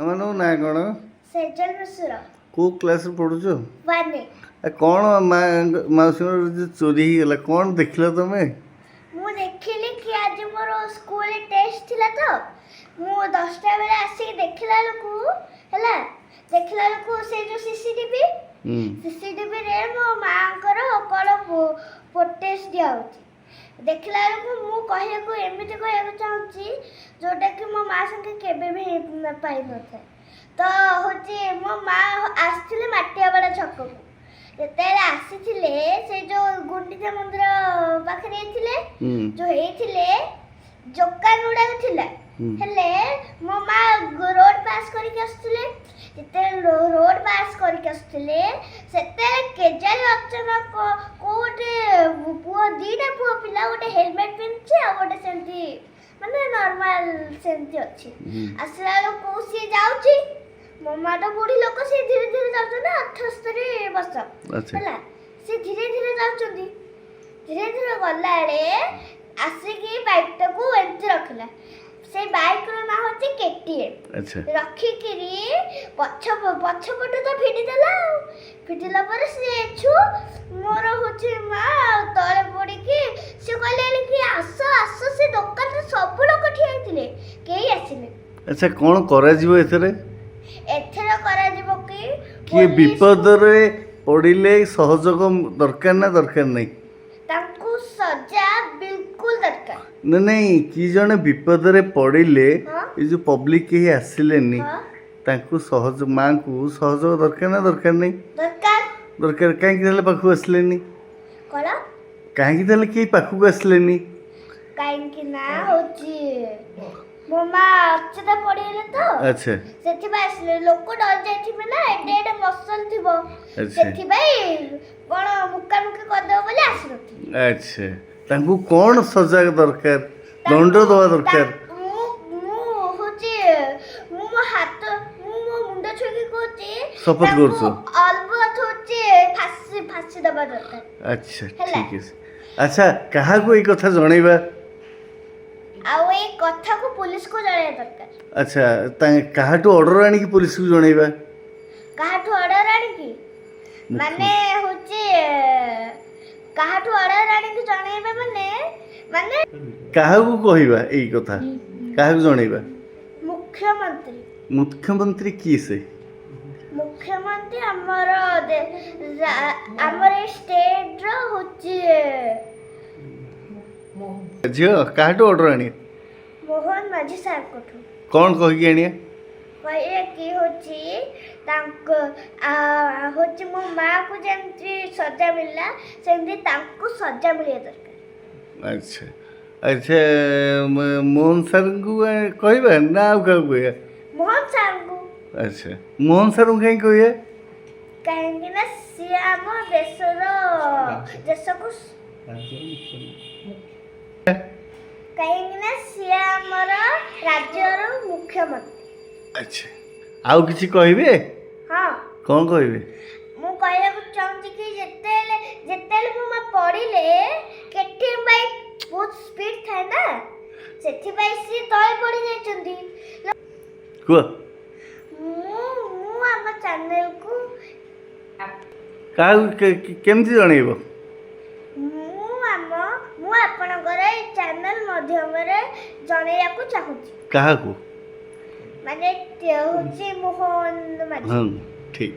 ମାନ ନା କ'ଣ ସେଜଲ ମିଶ୍ର କେଉଁ କ୍ଲାସ୍ରେ ପଢ଼ୁଛ? ୱାନେ। କ'ଣ ମାଉସୀଙ୍କର ଯେ ଚୋରି ହେଇଗଲା କ'ଣ ଦେଖିଲ ତମେ? ମୁଁ ଦେଖିଲି କି ଆଜି ମୋର ସ୍କୁଲରେ ଟେଷ୍ଟ ଥିଲା ତ ମୁଁ 10ଟା ବେଳେ ଆସିକି ଦେଖିଲା ବେଳକୁ ସେ ଯେଉଁ ସିସିଟିଭିରେ ମୋ ମାଆଙ୍କର କ'ଣ ଫୁଟେଜ୍ ଦିଆହେଉଛି। ଦେଖିଲା ବେଳକୁ ମୁଁ କହିବାକୁ ଚାହୁଁଛି ଯେଉଁଟାକି ମୋ ମା ସାଙ୍ଗେ କେବେ ବି ପାଇନଥାଏ। ତ ମୋ ମା ଆସିଥିଲେ ମାଟିଆବାଡ଼ା ଛକକୁ। ଯେତେବେଳେ ଆସିଥିଲେ ସେ ଯେଉଁ ଗୁଣ୍ଡିଚା ମନ୍ଦିର ପାଖରେ ହେଇଥିଲେ ଦୋକାନ ଗୁଡ଼ାକ ଥିଲା। ହେଲେ ମୋ ମା ରୋଡ଼ ପାସ୍ କରିକି ଆସୁଥିଲେ। ଯେତେବେଳେ ରୋଡ଼ ପାସ୍ କରିକି ଆସୁଥିଲେ ସେତେବେଳେ କେଜାଣି ଅଚାନକ ଗୋଟେ ଦିଟା ପୁଅ ପିଲା ଗୋଟେ ହେଲମେଟ୍ ପିନ୍ଧିଛି ଆଉ ଗୋଟେ ସେମିତି ମାନେ ନର୍ମାଲ ସେମିତି ଅଛି। ଆସିଲା ବେଳକୁ ସିଏ ଯାଉଛି। ମୋ ମା ତ ବୁଢ଼ୀ ଲୋକ, ସେ ଧୀରେ ଧୀରେ ଯାଉଛନ୍ତି 78 ବର୍ଷ ହେଲା। ସେ ଧୀରେ ଧୀରେ ଯାଉଛନ୍ତି। ଧୀରେ ଧୀରେ ଗଲାବେଳେ ଆସିକି ବାଇକ୍ଟାକୁ ଏମିତି ରଖିଲା। ସେ ବାଇକ୍ର ନାଁ ହେଉଛି KTM। ରଖିକିରି ପଛପଟୁ ତ ଫିଟିଦେଲା। ଫିଟିଲା ପରେ ସେ ମୋର ମା ତଳେ ପଡ଼ିକି ସେ କହିଲେ କି ଆସ ସେ ଦୋକାନରେ ସବୁ ଲୋକ ଠିଆ ହେଇଥିଲେ, କେହି ଆସିଲେ। ଆଚ୍ଛା କ'ଣ କରାଯିବ ଏଥର କରାଯିବ କିଏ ବିପଦରେ ପଡ଼ିଲେ ସହଯୋଗ ଦରକାର ନା ଦରକାର ନାହିଁ? ତାଙ୍କୁ ସଜା ବିଲକୁଲ ଦରକାର। ନାଇଁ କି ଜଣେ ବିପଦରେ ପଡ଼ିଲେ ଏ ଯେଉଁ ପବ୍ଲିକ କେହି ଆସିଲେନି ତାଙ୍କୁ ମାଙ୍କୁ ସହଯୋଗ ଦରକାର ନା ଦରକାର ନାହିଁ? ଦରକାର। କାହିଁକି ତାହେଲେ ପାଖକୁ ଆସିଲେନି? କାହିଁକି ତାହେଲେ କେହି ପାଖକୁ ଆସିଲେନି? କାହିଁକି ନା ମୋ ମା ଅଚେତା ପଡ଼ିଗଲେ ତ। ଆଚ୍ଛା। ସେଥିପାଇଁ ଆସିଲେ। ଲୋକ ଡରି ଯାଇଥିବେ ନା, ଏଡେ ମସଲ ଥିବ। ସେଥିପାଇଁ କ'ଣ ମୁକାମୁକି କରିଦେବ ବୋଲି ଆସିନଥିଲେ। ଆଚ୍ଛା। ତାଙ୍କୁ କ'ଣ ସଜା ଦରକାର, ଦଣ୍ଡ ଦେବା ଦରକାର? ମୁଁ ମୋ ମୁଣ୍ଡ ଛୁଇଁକି କହୁଛି ଶପଥ କରୁଛୁ ଅଲବତ ଫାଶୀ ଦେବା ଦରକାର। ଆଚ୍ଛା ଠିକ୍ ଅଛି। ଆଚ୍ଛା କାହାକୁ ଏଇ କଥା ଜଣେଇବା? ଆଉ ଏଇ କଥାକୁ ପୁଲିସକୁ ଜଣେଇବା ଦରକାର। ଆଚ୍ଛା କାହାଠୁ ଅର୍ଡର ଆଣିକି ପୁଲିସକୁ ଜଣେଇବା? କାହାଠୁ ଅର୍ଡର ଆଣିକି ମାନେ କାହାଠୁ ଅର୍ଡର ଆଣିକି ଜଣେଇବା ମାନେ କାହାକୁ କହିବା ଏଇ କଥା? କାହାକୁ ଜଣେଇବା? ମୁଖ୍ୟମନ୍ତ୍ରୀ କିଏ ସେ? ମୁଖ୍ୟମନ୍ତ୍ରୀ ଆମର ଏଇ ଷ୍ଟେଟ୍ର ଝିଅ କାହାଠୁ ଅର୍ଡର ଆଣିବା? ମୋହନ ମାଝୀ ସାର୍ଙ୍କଠୁ। କ'ଣ କହିକି ଆଣିବା? କହିଲେ କି ତାଙ୍କୁ ମୋ ମାଆକୁ ଯେମିତି ସଜା ମିଳିଲା ସେମିତି ତାଙ୍କୁ ସଜା ମିଳିବା ଦରକାର। ଆଚ୍ଛା ଆଚ୍ଛା ମୋହନ ସାର୍ଙ୍କୁ କହିବା ନା ଆଉ କାହାକୁ କହିବା? ମୋହନ ସାର୍ଙ୍କୁ। ଆଚ୍ଛା ମୋହନ ସାର୍ଙ୍କୁ କାହିଁକି କହିବା? କାହିଁକି ନା ସିଏ ଆମ ଦେଶକୁ କାହିଁକି ନା ସିଏ ଆମର ରାଜ୍ୟର ମୁଖ୍ୟମନ୍ତ୍ରୀ। ଆଚ୍ଛା ଆଉ କିଛି କହିବେ? ହଁ। କ'ଣ କହିବେ? ମୁଁ କହିବାକୁ ଚାହୁଁଛି କି ଯେତେବେଳେ ମୋ ମା ପଡ଼ିଲେ KTM ବାଇକ୍ ବହୁତ ସ୍ପିଡ୍ ଥାଏ ନା, ସେଥିପାଇଁ ସିଏ ତଳେ ପଡ଼ି ଯାଇଛନ୍ତି। କୁହ। ମୁଁ ଆମ ଚ୍ୟାନେଲକୁ କାହାକୁ କେମିତି ଜଣେଇବ? ମୁଁ ଆପଣଙ୍କର ଏଇ ଚ୍ୟାନେଲ ମାଧ୍ୟମରେ ଜଣେଇବାକୁ ଚାହୁଁଛି। କାହାକୁ? ମୋହନ ମାଝୀ। ଠିକ୍।